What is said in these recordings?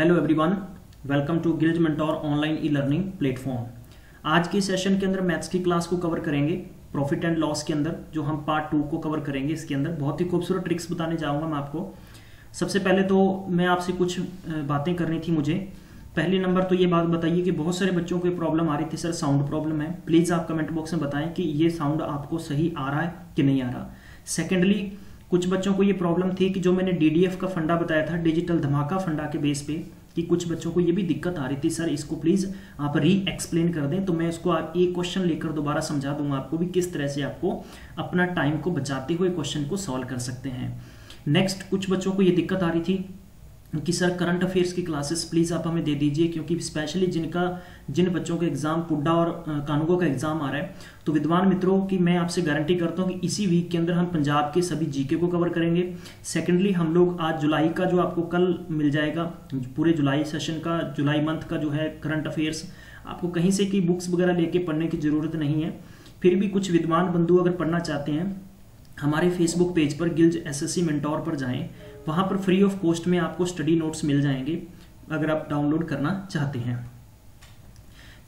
Hello everyone, welcome to Guild Mentor online e learning platform. आज के session के अंदर मैथ्स की क्लास को कवर करेंगे। प्रॉफिट एंड लॉस के अंदर जो हम पार्ट 2 को कवर करेंगे, इसके अंदर बहुत ही खूबसूरत ट्रिक्स बताने जाऊंगा मैं आपको। सबसे पहले तो मैं आपसे कुछ बातें करनी थी मुझे। पहले नंबर तो ये बात बताइए कि बहुत सारे बच्चों को प्रॉब्लम आ रही थी, सर साउंड प्रॉब्लम है। प्लीज़ आप कमेंट बॉक्स में बताएं कि ये साउंड आपको सही आ रहा है कि नहीं आ रहा। सेकेंडली, कुछ बच्चों को ये प्रॉब्लम थी कि जो मैंने डीडीएफ का फंडा बताया था, डिजिटल धमाका फंडा के बेस पे, कि कुछ बच्चों को ये भी दिक्कत आ रही थी, सर इसको प्लीज़ आप री एक्सप्लेन कर दें। तो मैं इसको आप एक क्वेश्चन लेकर दोबारा समझा दूंगा आपको भी किस तरह से आपको अपना टाइम को बचाते हुए क्वेश्चन को सॉल्व कर सकते हैं। नेक्स्ट, कुछ बच्चों को ये दिक्कत आ रही थी कि सर करंट अफेयर्स की क्लासेस प्लीज़ आप हमें दे दीजिए, क्योंकि स्पेशली जिन बच्चों के एग्जाम पुड्डा और कानूगो का एग्जाम आ रहा है, तो विद्वान मित्रों की मैं आपसे गारंटी करता हूं कि इसी वीक के अंदर हम पंजाब के सभी जीके को कवर करेंगे। सेकेंडली, हम लोग आज जुलाई का जो आपको कल मिल जाएगा, पूरे जुलाई सेशन का, जुलाई मंथ का जो है करंट अफेयर्स, आपको कहीं से की बुक्स वगैरह लेके पढ़ने की जरूरत नहीं है। फिर भी कुछ विद्वान बंधु अगर पढ़ना चाहते हैं, हमारे फेसबुक पेज पर गिल्ड एसएससी मेंटोर पर जाएं, वहां पर फ्री ऑफ कॉस्ट में आपको स्टडी नोट्स मिल जाएंगे अगर आप डाउनलोड करना चाहते हैं।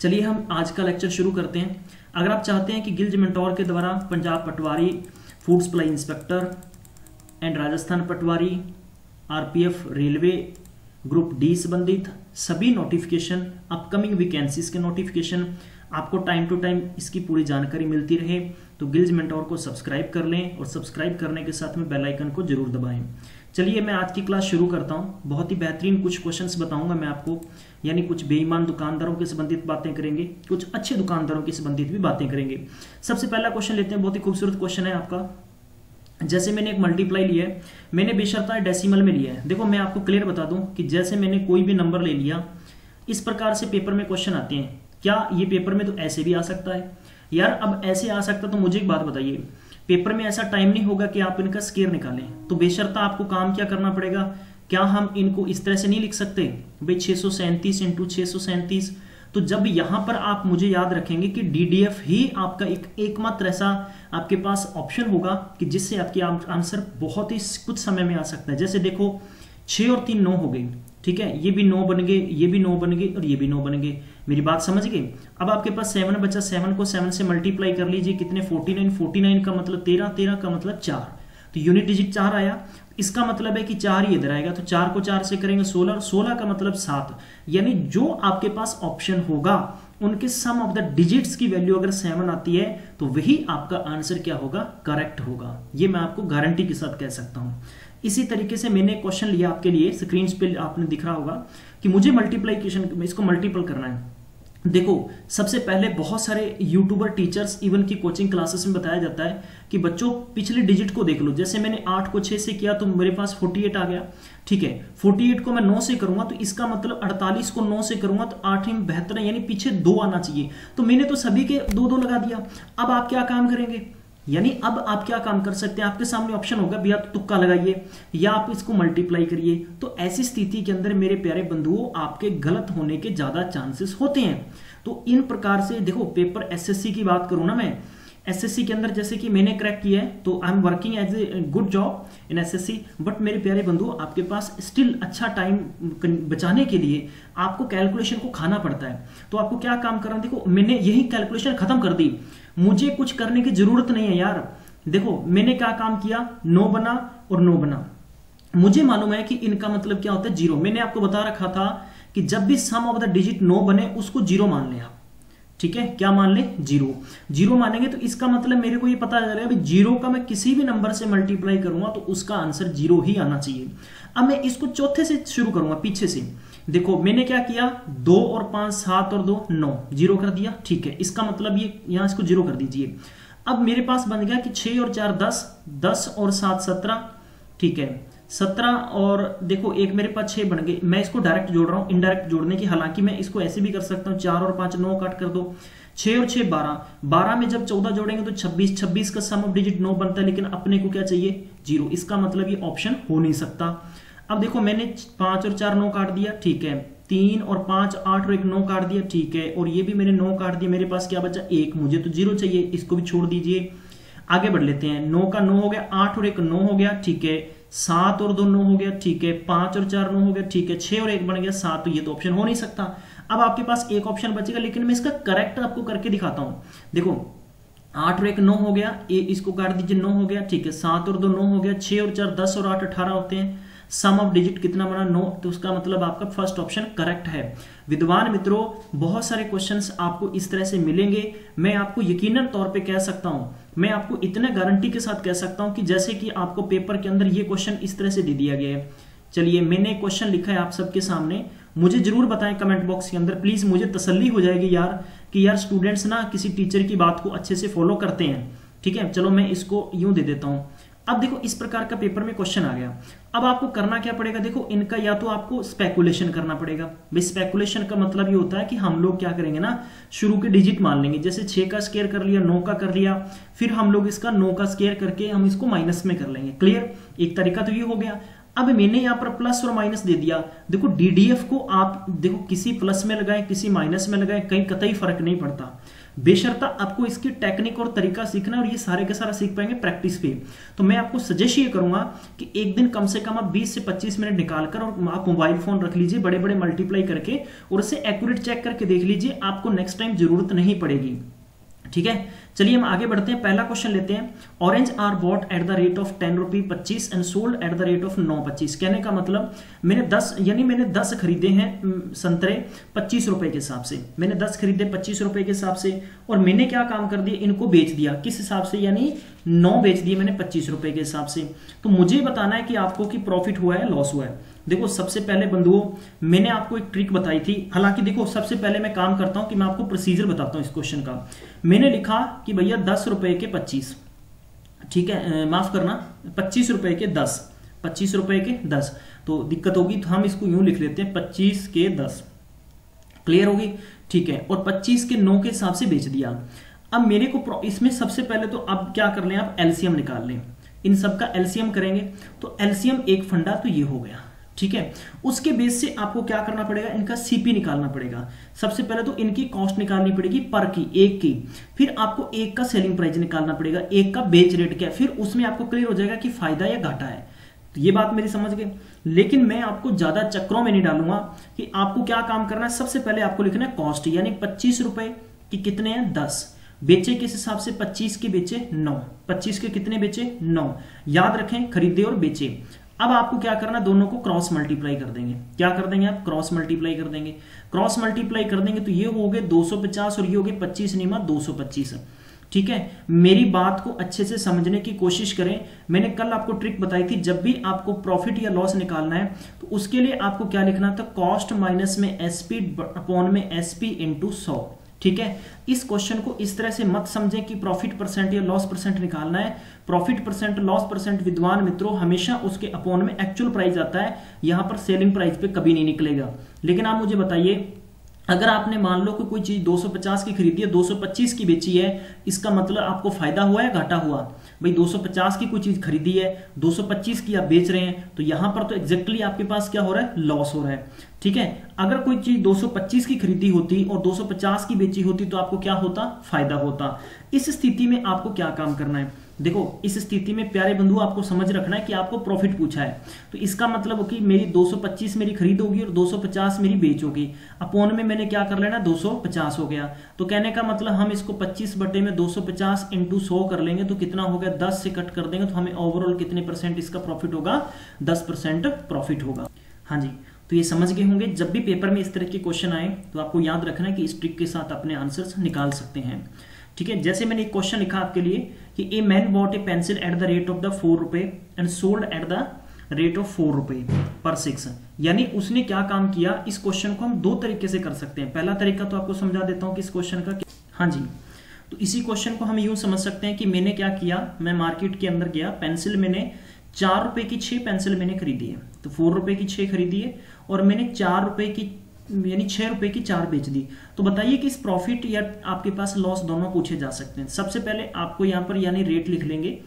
चलिए हम आज का लेक्चर शुरू करते हैं। अगर आप चाहते हैं कि गिल्ड मेंटोर के द्वारा Punjab patwari, food supply inspector and Rajasthan patwari, RPF, railway, group D संबंधित सभी नोटिफिकेशन, अपकमिंग वैकेंसीज के नोटिफिकेशन आपको टाइम टू टाइम इसकी पूरी जानकारी मिलती रहे, तो गिल्ड मेंटोर को सब्सक्राइब कर लें और सब्सक्राइब करने के साथ में बेल आइकन को जरूर दबाएं। चलिए मैं आज की क्लास शुरू करता हूं। बहुत ही बेहतरीन कुछ क्वेश्चंस बताऊंगा मैं आपको, यानी कुछ बेईमान दुकानदारों के संबंधित बातें करेंगे, कुछ अच्छे दुकानदारों के संबंधित भी बातें करेंगे। सबसे पहला क्वेश्चन लेते हैं, बहुत ही खूबसूरत क्वेश्चन है आपका। जैसे मैंने एक मल्टीप्लाई लिया है, मैंने बेशर्ता डेसिमल में लिया है। देखो मैं आपको क्लियर बता दूं कि जैसे मैंने कोई भी नंबर ले लिया, इस प्रकार से पेपर में क्वेश्चन आते हैं। क्या ये पेपर में तो ऐसे भी आ सकता है? यार अब ऐसे आ सकता तो मुझे एक बात बताइए, पेपर में ऐसा टाइम नहीं होगा कि आप इनका स्केयर निकालें, तो बेशर्ता आपको काम क्या करना पड़ेगा? क्या हम इनको इस तरह से नहीं लिख सकते भाई 637 इंटू 637? तो जब यहां पर आप मुझे याद रखेंगे कि डीडीएफ ही आपका एकमात्र ऐसा आपके पास ऑप्शन होगा कि जिससे आपकी आंसर बहुत ही कुछ समय में आ सकता है। जैसे देखो 6 और 3 9 हो गई, ठीक है, ये भी 9 बन गए, ये भी 9 बन गए और ये भी 9 बन गए। मेरी बात समझ गए? अब आपके पास 7 बचा, 7 को 7 से मल्टीप्लाई कर लीजिए, कितने 49, 49 का मतलब 13, 13 का मतलब 4, तो यूनिट डिजिट 4 आया। इसका मतलब है कि 4 ही इधर आएगा, तो 4 को 4 से करेंगे 16, और 16 का मतलब 7। यानी जो आपके पास ऑप्शन होगा उनके सम ऑफ द डिजिट्स की वैल्यू अगर 7 आती है तो वही आपका आंसर क्या होगा? करेक्ट होगा। ये मैं आपको गारंटी के साथ कह सकता हूं। इसी तरीके से मैंने क्वेश्चन लिया आपके लिए, स्क्रीन पे आपने दिख रहा होगा कि मुझे मल्टीप्लिकेशन, इसको मल्टीपल करना है। देखो सबसे पहले बहुत सारे यूट्यूबर, टीचर्स, इवन की कोचिंग क्लासेस में बताया जाता है कि बच्चों पिछले डिजिट को देख लो। जैसे मैंने 8 को 6 से किया तो मेरे पास 48 आ गया, ठीक है। 48 को मैं 9 से करूंगा तो इसका मतलब 48 को 9 से करूंगा तो 8 में 72 है, यानी पीछे 2 आना चाहिए। तो मैंने तो सभी के 2-2 लगा दिया। अब आप क्या काम करेंगे? यानी अब आप क्या काम कर सकते हैं? आपके सामने ऑप्शन होगा, भैया तो तुक्का लगाइए या आप इसको मल्टीप्लाई करिए। तो ऐसी स्थिति के अंदर मेरे प्यारे बंधुओं आपके गलत होने के ज्यादा चांसेस होते हैं। तो इन प्रकार से देखो, पेपर एसएससी की बात करूं ना मैं, एसएससी के अंदर जैसे कि मैंने क्रैक किया है तो I am working as a good job in SSC, but मेरे प्यारे बंधु आपके पास स्टिल अच्छा टाइम बचाने के लिए आपको कैलकुलेशन को खाना पड़ता है। तो आपको क्या काम करना, देखो मैंने यही कैलकुलेशन खत्म कर दी, मुझे कुछ करने की जरूरत नहीं है यार। देखो मैंने क्या काम किया, 9 बना और 9 बना। मुझे मालूम है कि इनका मतलब क्या होता है, 0। मैंने आपको बता रखा था कि जब भी सम ऑफ द डिजिट 9 बने उसको 0 मान ले आप, ठीक है। क्या मान ले? 0 मानेंगे तो इसका मतलब मेरे को ये पता चल रहा है 0 का मैं किसी भी नंबर से मल्टीप्लाई करूंगा तो उसका आंसर 0 ही आना चाहिए। अब मैं इसको चौथे से शुरू करूंगा, पीछे से। देखो मैंने क्या किया, 2 और 5 7 और 2 9, 0 कर दिया, ठीक है। इसका मतलब ये यहां इसको 0 कर दीजिए। अब मेरे पास बन गया कि 6 और 4 10, 10 और 7 17, ठीक है। 17 और देखो एक मेरे पास 6 बन गए। मैं इसको डायरेक्ट जोड़ रहा हूं, इनडायरेक्ट जोड़ने की, हालांकि मैं इसको ऐसे भी कर सकता हूं, 4 और 5 9 काट कर दो, 6 और 6 12, 12 में जब 14 जोड़ेंगे तो 26, 26 का सम ऑफ डिजिट 9 बनता है, लेकिन अपने को क्या चाहिए? 0। इसका मतलब ये ऑप्शन हो नहीं सकता। अब देखो मैंने 5 और 4 9 काट दिया, ठीक है। 3 और 5 8 और 1 9 काट दिया, ठीक है। और ये भी मैंने 9 काट दिया, मेरे पास क्या बचा? 1। मुझे तो 0 चाहिए, इसको भी छोड़ दीजिए। आगे बढ़ लेते हैं, 9 का 9 हो गया, 8 और 1 9 हो गया, ठीक है। 7 और 2 9 हो गया, ठीक है, 5 और 4 9 हो गया, ठीक है, 6 और 1 बन गया 7, तो ये तो ऑप्शन हो नहीं सकता। अब आपके पास एक ऑप्शन बचेगा, लेकिन मैं इसका करेक्ट आपको करके दिखाता हूं। देखो 8 और 1 9 हो गया, इसको काट दीजिए, 9 हो गया, ठीक है, 7 और 2 9 हो गया, 6 और 4 10 और 8 18 होते हैं, सम ऑफ डिजिट कितना बना 9, तो उसका मतलब आपका फर्स्ट ऑप्शन करेक्ट है। विद्वान मित्रों, बहुत सारे क्वेश्चंस आपको इस तरह से मिलेंगे। मैं आपको यकीनन तौर पे कह सकता हूं, मैं आपको इतने गारंटी के साथ कह सकता हूं कि जैसे कि आपको पेपर के अंदर ये क्वेश्चन इस तरह से दे दिया गया है। चलिए मैंने क्वेश्चन लिखा है आप सबके सामने, मुझे जरूर बताएं कमेंट बॉक्स के अंदर प्लीज, मुझे तसल्ली हो जाएगी यार कि यार स्टूडेंट्स ना किसी टीचर की बात को अच्छे से फॉलो करते हैं। ठीक है, चलो मैं इसको यूं दे देता हूं। अब देखो इस प्रकार का पेपर में क्वेश्चन आ गया। अब आपको करना क्या पड़ेगा, देखो इनका या तो आपको स्पेकुलेशन करना पड़ेगा। भाई स्पेकुलेशन का मतलब ये होता है कि हम लोग क्या करेंगे ना, शुरू के डिजिट मान लेंगे, जैसे 6 का स्क्वायर कर लिया, 9 का कर लिया, फिर हम लोग इसका 9 का स्क्वायर करके हम इसको माइनस में कर लेंगे। क्लियर, एक तरीका तो ये हो गया। अब मैंने यहाँ पर प्लस और माइनस दे दिया। देखो डीडीएफ को आप देखो किसी प्लस में लगाएं किसी माइनस में लगाएं, कहीं कतई फर्क नहीं पड़ता, बेशर्ता आपको इसकी टेक्निक और तरीका सीखना, और ये सारे के सारा सीख पाएंगे प्रैक्टिस पे। तो मैं आपको सजेस्ट ये करूंगा कि एक दिन कम से कम आप 20 से 25 मिनट निकालकर और आप मोबाइल फोन रख लीजिए बड़े बड़े मल्टीप्लाई करके, और उसे एक्यूरेट चेक करके देख लीजिए, आपको नेक्स्ट टाइम जरूरत नहीं पड़ेगी। ठीक है, चलिए हम आगे बढ़ते हैं। पहला क्वेश्चन लेते हैं। Orange are bought at the rate of 10 rupee 25 and sold at the rate of 9.25। कहने का मतलब मैंने 10 खरीदे हैं संतरे 25 रुपए के हिसाब से, मैंने 10 खरीदे 25 रुपए के हिसाब से, और मैंने क्या काम कर दिया, इनको बेच दिया किस हिसाब से, यानी 9 बेच दिए मैंने 25 रुपए के हिसाब से। तो मुझे बताना है कि आपको कि प्रॉफिट हुआ है लॉस हुआ है। देखो सबसे पहले बंधुओं मैंने आपको एक ट्रिक बताई थी, हालांकि देखो सबसे पहले मैं काम करता हूं कि मैं आपको प्रोसीजर बताता हूं इस क्वेश्चन का। मैंने लिखा कि भैया 10 रुपए के 25, ठीक है, माफ करना 25 रुपए के 10, 25 रुपए के 10, तो दिक्कत होगी तो हम इसको यूं लिख लेते हैं 25 के 10। क्लियर होगी, ठीक है, और 25 के 9 के हिसाब से बेच दिया। अब मेरे को इसमें सबसे पहले तो अब क्या कर लें, आप एलसीएम निकाल लें, इन सबका एलसीएम करेंगे, तो एलसीएम एक फंडा तो ये हो गया। ठीक है, उसके बेस से आपको क्या करना पड़ेगा, इनका सीपी निकालना पड़ेगा। सबसे पहले तो इनकी कॉस्ट निकालनी पड़ेगी पर की, एक की, फिर आपको एक का सेलिंग प्राइस निकालना पड़ेगा, एक का बेच रेट क्या है, फिर उसमें आपको क्लियर हो जाएगा कि फायदा या घाटा है। तो ये बात मेरी समझ गए, लेकिन मैं आपको ज्यादा चक्रों में नहीं डालूंगा कि आपको क्या काम करना है। सबसे पहले आपको लिखना है कॉस्ट, यानी 25 रुपए की कितने हैं 10, बेचे किस हिसाब से, 25 के बेचे 9, 25 के कितने बेचे 9, याद रखें खरीदे और बेचे। अब आपको क्या करना, दोनों को क्रॉस मल्टीप्लाई कर देंगे। क्या कर देंगे आप, क्रॉस मल्टीप्लाई कर देंगे। क्रॉस मल्टीप्लाई कर देंगे तो ये हो गए 250 और ये हो गए 25 निमा 225। ठीक है, मेरी बात को अच्छे से समझने की कोशिश करें। मैंने कल आपको ट्रिक बताई थी, जब भी आपको प्रॉफिट या लॉस निकालना है तो उसके लिए आपको क्या लिखना था, कॉस्ट माइनस में एसपी अपॉन में एसपी इंटू 100। ठीक है, इस क्वेश्चन को इस तरह से मत समझें कि प्रॉफिट परसेंट या लॉस परसेंट निकालना है। प्रॉफिट परसेंट लॉस परसेंट विद्वान मित्रों हमेशा उसके अपॉन में एक्चुअल प्राइस आता है, यहां पर सेलिंग प्राइस पे कभी नहीं निकलेगा। लेकिन आप मुझे बताइए, अगर आपने मान लो कि कोई चीज 250 की खरीदी है 225 की बेची है, इसका मतलब आपको फायदा हुआ है घाटा हुआ। भाई 250 की कोई चीज खरीदी है 225 की आप बेच रहे हैं, तो यहां पर तो एग्जैक्टली आपके पास क्या हो रहा है, लॉस हो रहा है। ठीक है, अगर कोई चीज 225 की खरीदी होती और 250 की बेची होती तो आपको क्या होता, फायदा होता। इस स्थिति में आपको क्या काम करना है, देखो इस स्थिति में प्यारे बंधु आपको समझ रखना है कि आपको प्रॉफिट पूछा है, तो इसका मतलब हो कि मेरी 225 मेरी खरीद होगी और 250 मेरी बेच होगी, अपॉन में मैंने क्या कर लेना 250 हो गया। तो कहने का मतलब हम इसको 25 बटे में 250 इंटू 100 कर लेंगे तो कितना हो गया, 10 से कट कर देंगे तो हमें ओवरऑल कितने परसेंट इसका प्रॉफिट होगा, 10% प्रॉफिट होगा। हाँ जी, तो ये समझ गए होंगे। जब भी पेपर में इस तरह के क्वेश्चन आए तो आपको याद रखना है कि इस ट्रिक के साथ अपने आंसर्स निकाल सकते हैं। ठीक है, जैसे मैंने एक क्वेश्चन लिखा आपके लिए कि a man bot A pencil eight the rate of the 4 रुपए and sold at the rate of 4 रुपए पर 6, यानी उसने क्या काम किया। इस क्वेश्चन को हम दो तरीके से कर सकते हैं। पहला तरीका तो आपको समझा देता हूं कि इस क्वेश्चन का, हाँ जी, तो इसी क्वेश्चन को हम यूं समझ सकते हैं कि मैंने क्या किया, मैं मार्केट के अंदर गया, पेंसिल मैंने 4 रुपए की 6 पेंसिल मैंने खरीदी है, तो 4 रुपए की 6 खरीदी है और मैंने 4 रुपए की यानी 6 रुपए की 4 बेच दी। तो बताइए कि इस प्रॉफिट या आपके पास लॉस दोनों पूछे जा सकते हैं। सबसे पहले आपको यहाँ पर यानी रेट लिख लेंगे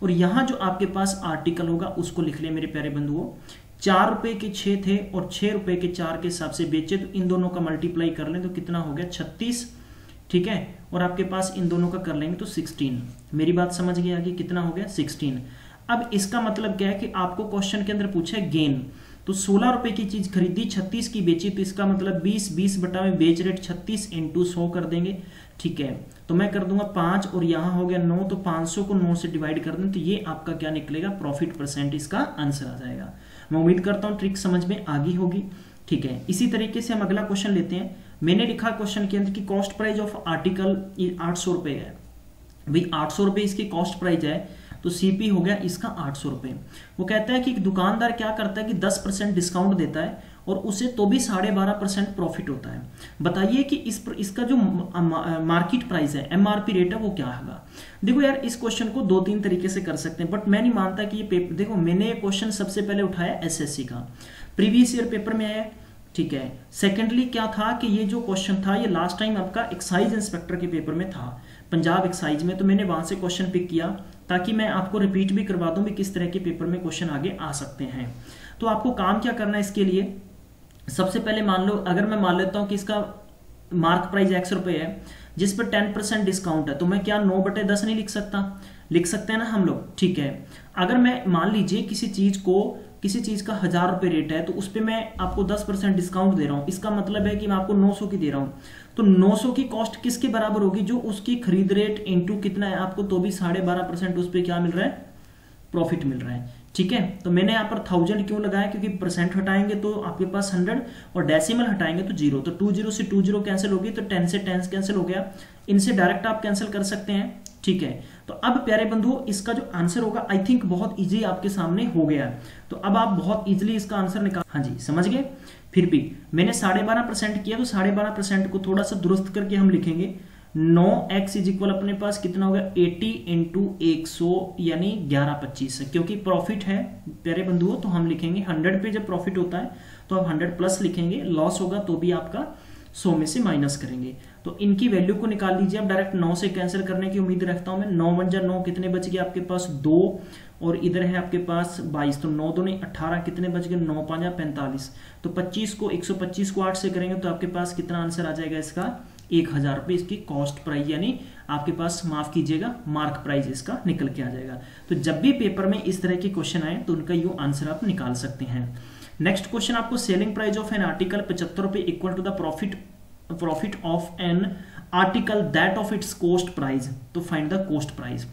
और यहाँ जो आपके पास आर्टिकल होगा उसको लिख ले मेरे प्यारे बंधुओं। 4 रुपए के 6 थे और 6 रुपए के 4 के हिसाब से बेचे, तो इन दोनों का मल्टीप्लाई कर लें तो कितना हो गया 36। ठीक है, और आपके पास इन दोनों का कर लेंगे तो 16। मेरी बात समझ गया कि कितना हो गया 16। अब इसका मतलब क्या है कि आपको क्वेश्चन के अंदर पूछा है गेन, तो 16 रुपए की चीज खरीदी 36 की बेची, तो इसका मतलब 20 बटा में बेच रेट 36 इंटू 100 कर देंगे। ठीक है, तो मैं कर दूंगा 5 और यहां हो गया 9, तो 500 को 9 से डिवाइड कर दें, तो ये आपका क्या निकलेगा, प्रॉफिट परसेंट इसका आंसर आ जाएगा। मैं उम्मीद करता हूं ट्रिक समझ में आ गई होगी। ठीक है, इसी तरीके से हम अगला क्वेश्चन लेते हैं। मैंने लिखा क्वेश्चन के अंदर की कॉस्ट प्राइस ऑफ आर्टिकल 800 रुपए है। भाई 800 रुपए इसकी कॉस्ट प्राइस है, तो सीपी हो गया इसका 800 रुपए। वो कहता है कि दुकानदार क्या करता है कि 10% डिस्काउंट देता है और उसे तो भी 12.5% प्रॉफिट होता है। बताइए कि इसका जो मार्केट प्राइस है, एमआरपी रेट है, वो क्या होगा। देखो यार, इस क्वेश्चन को 2-3 तरीके से कर सकते हैं, बट मैं नहीं मानता कि ये पेपर, देखो मैंने ये क्वेश्चन सबसे पहले उठाया एसएससी का, प्रीवियस ईयर पेपर में आया। ठीक है, सेकेंडली क्या था कि ये जो क्वेश्चन था ये लास्ट टाइम आपका एक्साइज इंस्पेक्टर के पेपर में था, पंजाब एक्साइज में, तो मैंने वहां से क्वेश्चन पिक किया ताकि मैं आपको रिपीट भी करवा दूं भी किस तरह के पेपर में क्वेश्चन आगे आ सकते हैं। तो आपको काम क्या करना है इसके लिए, सबसे पहले मान लो, अगर मैं मान लेता हूं कि इसका मार्क प्राइस x रुपए है जिस पर 10% डिस्काउंट है, तो मैं क्या 9/10 नहीं लिख सकता, लिख सकते हैं ना हम लोग। ठीक है, अगर मैं मान लीजिए किसी चीज का 1000 रुपए रेट है, तो उस पर मैं आपको 10% डिस्काउंट दे रहा हूं, इसका मतलब है कि मैं आपको 900 की दे रहा हूं, तो 900 की कॉस्ट किसके बराबर होगी, जो उसकी खरीद रेट इंटू कितना है आपको, तो भी 12.5% उस पर क्या मिल रहा है, प्रॉफिट मिल रहा है। ठीक है, तो मैंने यहाँ पर 1000 क्यों लगाया, क्योंकि परसेंट हटाएंगे तो आपके पास 100 और डेसिमल हटाएंगे तो 0, तो 20 से 20 कैंसिल होगी, तो 10 से 10 कैंसिल हो गया, इनसे डायरेक्ट आप कैंसिल कर सकते हैं। ठीक है, तो अब प्यारे बंधुओं इसका जो आंसर होगा आई थिंक बहुत इजी आपके सामने हो गया है, तो अब आप बहुत इजीली इसका आंसर निकाल, हाँ जी समझ गए। फिर भी मैंने 12.5% किया, तो 12.5% को थोड़ा सा दुरुस्त करके हम लिखेंगे 9x इज इक्वल अपने पास कितना होगा 80 इंटू 100 यानी 1125 है, क्योंकि प्रॉफिट है प्यारे बंधुओं, तो हम लिखेंगे 100 पे जब प्रॉफिट होता है तो आप 100 प्लस लिखेंगे, लॉस होगा तो भी आपका 100 में से माइनस करेंगे। तो इनकी वैल्यू को निकाल लीजिए, अब डायरेक्ट 9 से कैंसिल करने की उम्मीद रखता हूं मैं। 9 कितने बच गए आपके पास 2, और इधर है आपके पास 22, तो 9 दूनी 18, कितने बच गए 9 5 45, तो 125 को 8 से करेंगे तो आपके पास कितना आंसर आ जाएगा इसका 1000 रुपए इसकी कॉस्ट प्राइस, यानी आपके पास माफ कीजिएगा मार्क प्राइस इसका निकल के आ जाएगा। तो जब भी पेपर में इस तरह के क्वेश्चन आए तो उनका यू आंसर आप निकाल सकते हैं। नेक्स्ट क्वेश्चन आपको selling price of an article 75 रुपए equal to the profit of an article that of its cost price, तो फाइंड द कॉस्ट प्राइस।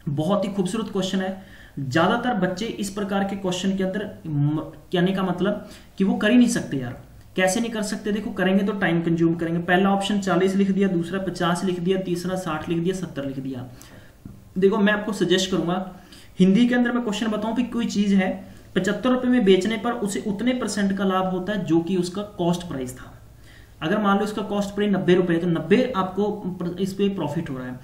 बहुत ही खूबसूरत क्वेश्चन है, ज्यादातर बच्चे इस प्रकार के क्वेश्चन के अंदर कहने का मतलब कि वो कर ही नहीं सकते यार। कैसे नहीं कर सकते, देखो करेंगे तो टाइम कंज्यूम करेंगे। पहला ऑप्शन 40 लिख दिया, दूसरा 50 लिख दिया, तीसरा 60 लिख दिया, 70 लिख दिया। देखो मैं आपको सजेस्ट करूंगा हिंदी के अंदर मैं क्वेश्चन बताऊं कि कोई चीज है 75 रुपए में बेचने पर उसे उतने % का लाभ होता है जो कि उसका कॉस्ट प्राइस था। अगर मान लो इसका कॉस्ट प्राइस 90 रुपए है तो 90 आपको इस पे प्रॉफिट हो रहा है,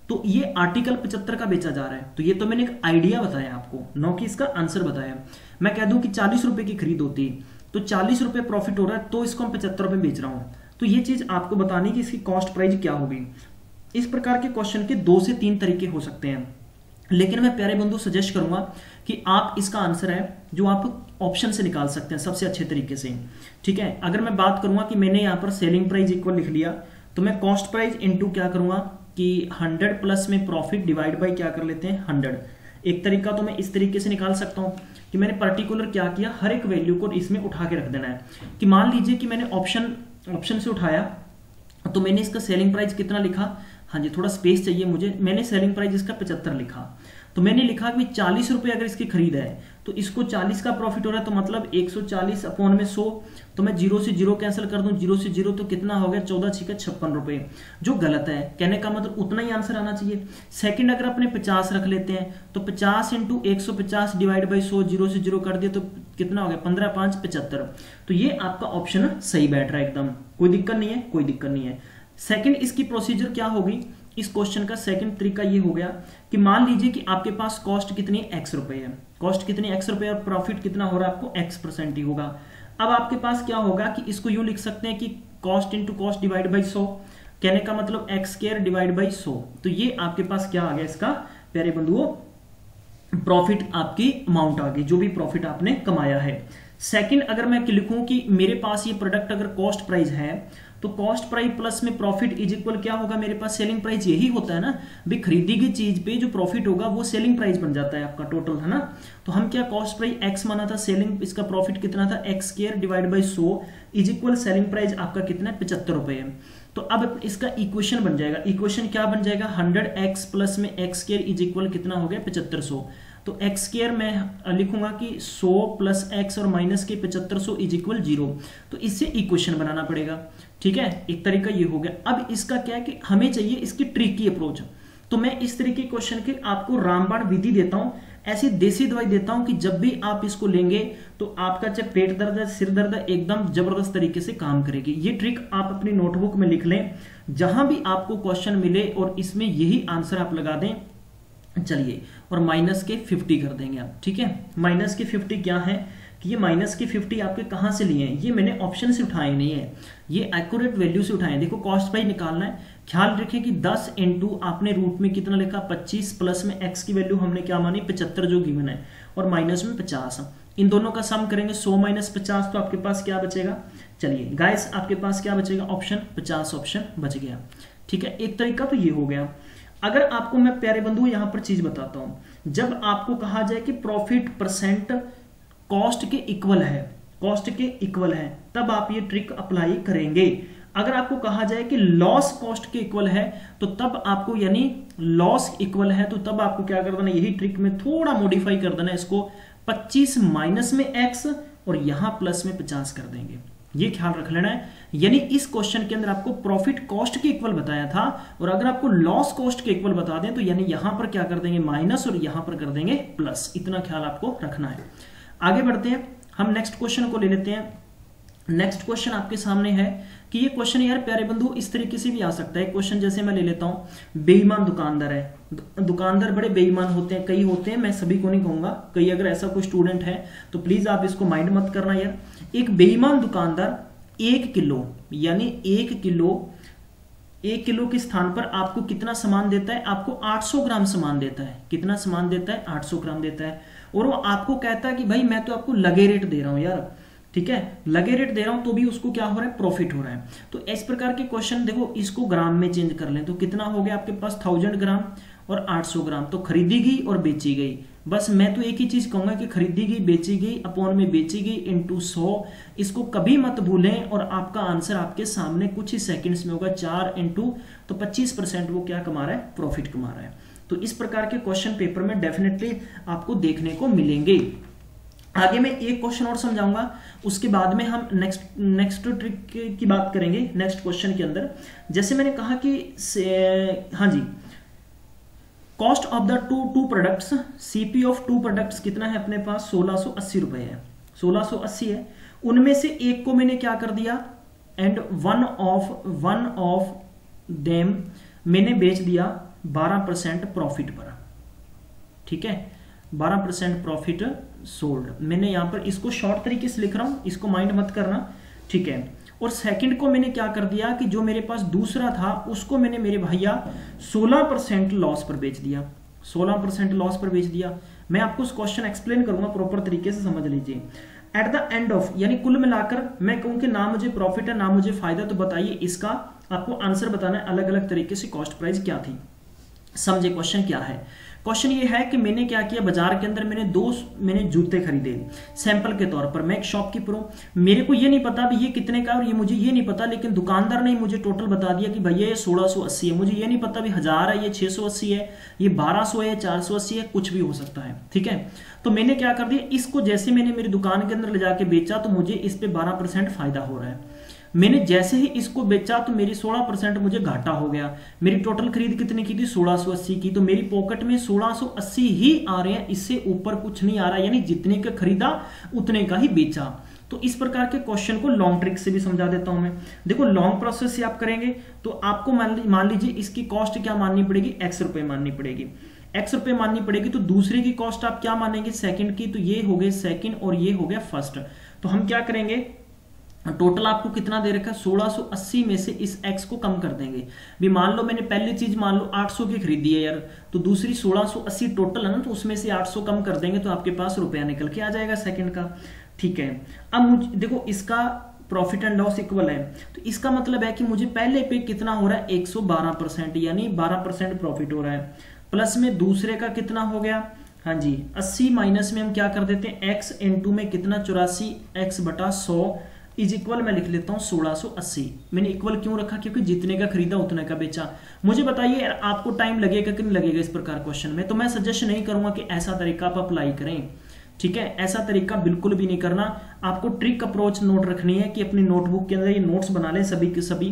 तो ये आर्टिकल 75 का बेचा जा रहा है। तो ये तो मैंने एक आइडिया बताया आपको, न कि इसका आंसर बताया। मैं कह दूं कि 40 रुपए की खरीद होती तो 40 रुपए प्रॉफिट हो रहा है, तो इसको हम 75 रुपए बेच रहा हूं, तो ये चीज आपको बतानी कि इसकी कॉस्ट प्राइस क्या होगी। इस प्रकार के क्वेश्चन के 2 से 3 तरीके हो सकते हैं, लेकिन मैं प्यारे बंधु सजेस्ट करूंगा कि आप इसका आंसर है जो आप ऑप्शन से निकाल सकते हैं सबसे अच्छे तरीके से। ठीक है, अगर मैं बात करूंगा कि मैंने यहां पर सेलिंग प्राइस इक्वल लिख लिया, तो मैं कॉस्ट प्राइस इनटू क्या करूंगा कि 100 प्लस में प्रॉफिट डिवाइड बाय क्या कर लेते हैं 100। एक तरीका तो मैं इस तरीके से निकाल सकता हूं कि मैंने पर्टिकुलर क्या किया, हर एक वैल्यू को इसमें उठा के रख देना है। कि मान लीजिए कि मैंने ऑप्शन से उठाया, तो मैंने इसका सेलिंग प्राइस कितना लिखा, हाँ जी थोड़ा स्पेस चाहिए मुझे, मैंने सेलिंग प्राइस इसका 75 लिखा। तो मैंने लिखा कि 40 रुपए अगर इसकी खरीद है तो इसको 40 का प्रॉफिट हो रहा है, तो मतलब 140 अपॉन में 100, तो मैं 0 से 0 कैंसिल कर दूं, 0 से 0 तो कितना हो गया 14 छिके 56 रुपए, जो गलत है। कहने का मतलब उतना ही आंसर आना चाहिए। सेकंड अगर अपने 50 रख लेते हैं तो 50 इंटू 150 डिवाइड बाई 100, 0 से 0 कर दिया तो कितना हो गया 15 5 75। तो ये आपका ऑप्शन सही बैठ रहा है एकदम, कोई दिक्कत नहीं है, कोई दिक्कत नहीं है। सेकंड इसकी प्रोसीजर क्या होगी, इस क्वेश्चन का सेकंड तरीका ये हो गया कि मान लीजिए कि आपके पास कॉस्ट कितनी x रुपए है, कॉस्ट कितनी x रुपए और प्रॉफिट कितना हो रहा है आपको x% ही होगा। अब आपके पास क्या होगा कि इसको यूं लिख सकते हैं कि cost into cost divide by 100, कहने का मतलब x² डिवाइड बाई 100। तो ये आपके पास क्या आ गया इसका प्यारे बंधुओं, प्रॉफिट आपकी अमाउंट आ गई, जो भी प्रॉफिट आपने कमाया है। सेकंड अगर मैं लिखूं कि मेरे पास ये प्रोडक्ट अगर कॉस्ट प्राइस है तो कॉस्ट प्राइस प्लस में प्रॉफिट इज इक्वल क्या होगा, मेरे पास सेलिंग प्राइस यही होता है ना भाई, खरीदी गई चीज पे जो प्रॉफिट होगा वो सेलिंग प्राइस बन जाता है आपका टोटल, है ना। तो हम क्या कॉस्ट प्राइस एक्स माना था, सेलिंग इसका प्रॉफिट कितना था x square divide by 100 is equal selling price आपका कितना है 75 रुपए है। तो अब इसका इक्वेशन बन जाएगा, इक्वेशन क्या बन जाएगा 100x प्लस में एक्स स्क्वायर इज इक्वल कितना हो गया 7500। तो एक्स स्क्वायर मैं लिखूंगा कि 100 प्लस एक्स और माइनस के 7500 इज इक्वल 0। तो इससे इक्वेशन बनाना पड़ेगा, ठीक है, एक तरीका ये हो गया। अब इसका क्या है कि हमें चाहिए इसकी ट्रिक की अप्रोच, तो मैं इस तरीके के क्वेश्चन के आपको रामबाण विधि देता हूं, ऐसी देसी दवाई देता हूं कि जब भी आप इसको लेंगे तो आपका चाहे पेट दर्द है सिर दर्द है एकदम जबरदस्त तरीके से काम करेगी। ये ट्रिक आप अपनी नोटबुक में लिख लें, जहां भी आपको क्वेश्चन मिले और इसमें यही आंसर आप लगा दें। चलिए, और माइनस के 50 कर देंगे आप, ठीक है। माइनस के 50 क्या है कि ये माइनस के 50 आपके कहां से लिए हैं, ये मैंने ऑप्शन से उठाए नहीं है, ये एक्यूरेट वैल्यू से उठाए। देखो कॉस्ट प्राइस निकालना है, ख्याल रखें कि 10 इंटू आपने रूट में कितना लिखा 25 प्लस में एक्स की वैल्यू हमने क्या मानी 75 जो गिवन है, और माइनस में 50। इन दोनों का सम करेंगे 100 माइनस 50, तो आपके पास क्या बचेगा, चलिए गाइस आपके पास क्या बचेगा ऑप्शन 50 ऑप्शन बच गया, ठीक है। एक तरीका तो ये हो गया। अगर आपको मैं प्यारे बंधु यहां पर चीज बताता हूं, जब आपको कहा जाए कि प्रॉफिट परसेंट कॉस्ट के इक्वल है, कॉस्ट के इक्वल है, तब आप ये ट्रिक अप्लाई करेंगे। अगर आपको कहा जाए कि लॉस कॉस्ट के इक्वल है तो तब आपको, यानी लॉस इक्वल है तो तब आपको क्या कर देना, यही ट्रिक में थोड़ा मॉडिफाई कर देना, इसको 25 माइनस में एक्स और यहां प्लस में 50 कर देंगे, ये ख्याल रख लेना है। यानी इस क्वेश्चन के अंदर आपको प्रॉफिट कॉस्ट के इक्वल बताया था, और अगर आपको लॉस कॉस्ट के इक्वल बता दें तो यानी यहां पर क्या कर देंगे माइनस और यहां पर कर देंगे प्लस, इतना ख्याल आपको रखना है। आगे बढ़ते हैं, हम नेक्स्ट क्वेश्चन को ले लेते हैं। नेक्स्ट क्वेश्चन आपके सामने है कि ये क्वेश्चन यार प्यारे बंधु इस तरीके से भी आ सकता है। क्वेश्चन जैसे मैं ले लेता हूं, बेईमान दुकानदार है, दुकानदार बड़े बेईमान होते हैं, कई होते हैं, मैं सभी को नहीं कहूंगा, कई अगर ऐसा कोई स्टूडेंट है तो प्लीज आप इसको माइंड मत करना यार। एक बेईमान दुकानदार 1 किलो, यानी 1 किलो के स्थान पर आपको कितना सामान देता है, आपको 800 ग्राम सामान देता है। कितना सामान देता है, 800 ग्राम देता है, और वो आपको कहता है कि भाई मैं तो आपको लगे रेट दे रहा हूं यार, ठीक है, लगे रेट दे रहा हूं तो भी उसको क्या हो रहा है, प्रॉफिट हो रहा है। तो इस प्रकार के क्वेश्चन देखो, इसको ग्राम में चेंज कर लें तो कितना हो गया आपके पास 1000 ग्राम और 800 ग्राम, तो खरीदी गई और बेची गई। बस मैं तो एक ही चीज कहूंगा कि खरीदी गई बेची गई अपॉन में बेची गई इंटू 100, इसको कभी मत भूलें, और आपका आंसर आपके सामने कुछ ही सेकंड्स में होगा। 4 इंटू तो 25% वो क्या कमा रहा है, प्रॉफिट कमा रहा है। तो इस प्रकार के क्वेश्चन पेपर में डेफिनेटली आपको देखने को मिलेंगे। आगे मैं एक क्वेश्चन और समझाऊंगा, उसके बाद में हम नेक्स्ट ट्रिक की बात करेंगे नेक्स्ट क्वेश्चन के अंदर। जैसे मैंने कहा कि हाँ जी, cost of the two products, CP of 2 products कितना है अपने पास 1680 रुपए है, 1680 है। उनमें से एक को मैंने क्या कर दिया, एंड वन ऑफ देम मैंने बेच दिया 12% प्रॉफिट पर, ठीक है, 12% प्रॉफिट सोल्ड। मैंने यहां पर इसको शॉर्ट तरीके से लिख रहा हूं, इसको माइंड मत करना, ठीक है। और सेकंड को मैंने क्या कर दिया कि जो मेरे पास दूसरा था उसको मैंने मेरे भैया 16% लॉस पर बेच दिया, 16% लॉस पर बेच दिया। मैं आपको उस क्वेश्चन एक्सप्लेन करूंगा, प्रॉपर तरीके से समझ लीजिए। एट द एंड ऑफ, यानी कुल मिलाकर मैं कहूं कि ना मुझे प्रॉफिट है ना मुझे फायदा, तो बताइए इसका आपको आंसर बताना है अलग अलग तरीके से कॉस्ट प्राइस क्या थी। समझे क्वेश्चन क्या है, क्वेश्चन ये है कि मैंने क्या किया, बाजार के अंदर मैंने जूते खरीदे सैंपल के तौर पर। मैं एक शॉपकीपर हूं, मेरे को ये नहीं पता भी ये कितने का, और ये मुझे ये नहीं पता, लेकिन दुकानदार ने मुझे टोटल बता दिया कि भैया ये 1680 है। मुझे ये नहीं पता भी 1000 है, ये 680 है, ये 1200 है, 480 है, कुछ भी हो सकता है, ठीक है। तो मैंने क्या कर दिया, इसको जैसे मैंने मेरी दुकान के अंदर ले जाके बेचा तो मुझे इस पे 12% फायदा हो रहा है। मैंने जैसे ही इसको बेचा तो मेरी 16% मुझे घाटा हो गया। मेरी टोटल खरीद कितनी की थी 1680 की, तो मेरी पॉकेट में 1680 ही आ रहे हैं, इससे ऊपर कुछ नहीं आ रहा, यानी जितने का खरीदा उतने का ही बेचा। तो इस प्रकार के क्वेश्चन को लॉन्ग ट्रिक से भी समझा देता हूं मैं। देखो लॉन्ग प्रोसेस से आप करेंगे तो आपको मान लीजिए इसकी कॉस्ट क्या माननी पड़ेगी, x रुपए माननी पड़ेगी, x रुपए माननी पड़ेगी। तो दूसरे की कॉस्ट आप क्या मानेंगे, सेकंड की, तो ये हो गए सेकंड और ये हो गया फर्स्ट। तो हम क्या करेंगे, टोटल आपको कितना दे रखा है 1680 में से इस x को कम कर देंगे। भी मान लो मैंने पहली चीज मान लो 800 की खरीदी है यार, तो दूसरी 1680 टोटल है ना, तो उसमें से 800 कम कर देंगे तो आपके पास रुपया निकल के आ जाएगा सेकंड का। ठीक है। अब मुझे देखो इसका प्रॉफिट एंड लॉस इक्वल है, तो इसका मतलब है कि मुझे पहले पे कितना हो रहा है 112%, यानी 12% प्रॉफिट हो रहा है, प्लस में दूसरे का कितना हो गया, हाँ जी 80 माइनस में हम क्या कर देते हैं x इंटू में कितना 84 x बटा 100 इज इक्वल मैं लिख लेता हूँ 1680। मैंने इक्वल क्यों रखा, क्योंकि जितने का खरीदा उतने का बेचा। मुझे बताइए आपको टाइम लगेगा कि नहीं लगेगा इस प्रकार क्वेश्चन में, तो मैं सजेस्ट नहीं करूंगा कि ऐसा तरीका आप अप्लाई करें, ठीक है। ऐसा तरीका बिल्कुल भी नहीं करना, आपको ट्रिक अप्रोच नोट रखनी है कि अपनी नोटबुक के अंदर ये नोट्स बना लें सभी के सभी।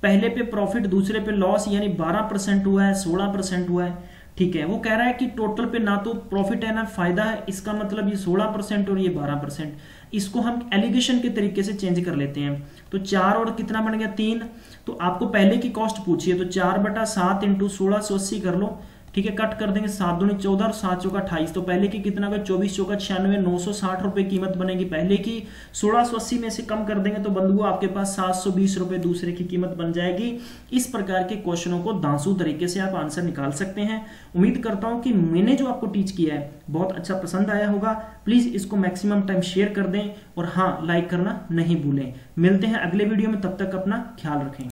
पहले पे प्रॉफिट दूसरे पे लॉस, यानी 12% हुआ है 16% हुआ है, ठीक है। वो कह रहा है कि टोटल पे ना तो प्रॉफिट है ना फायदा है, इसका मतलब ये 16% और ये 12%। इसको हम एलिगेशन के तरीके से चेंज कर लेते हैं, तो 4 और कितना बन गया 3, तो आपको पहले की कॉस्ट पूछिए, तो 4/7 इंटू 1680 कर लो, ठीक है। कट कर देंगे 7 दूनी 14 और 7 चौका 28, तो पहले की कितना का 24 चौका 96, 960 रुपए कीमत बनेगी पहले की। 1680 में से कम कर देंगे तो बंधुओं आपके पास 720 रुपए दूसरे की कीमत बन जाएगी। इस प्रकार के क्वेश्चनों को दांसू तरीके से आप आंसर निकाल सकते हैं। उम्मीद करता हूं कि मैंने जो आपको टीच किया है बहुत अच्छा पसंद आया होगा। प्लीज इसको मैक्सिमम टाइम शेयर कर दें और हाँ लाइक करना नहीं भूलें। मिलते हैं अगले वीडियो में, तब तक अपना ख्याल रखें।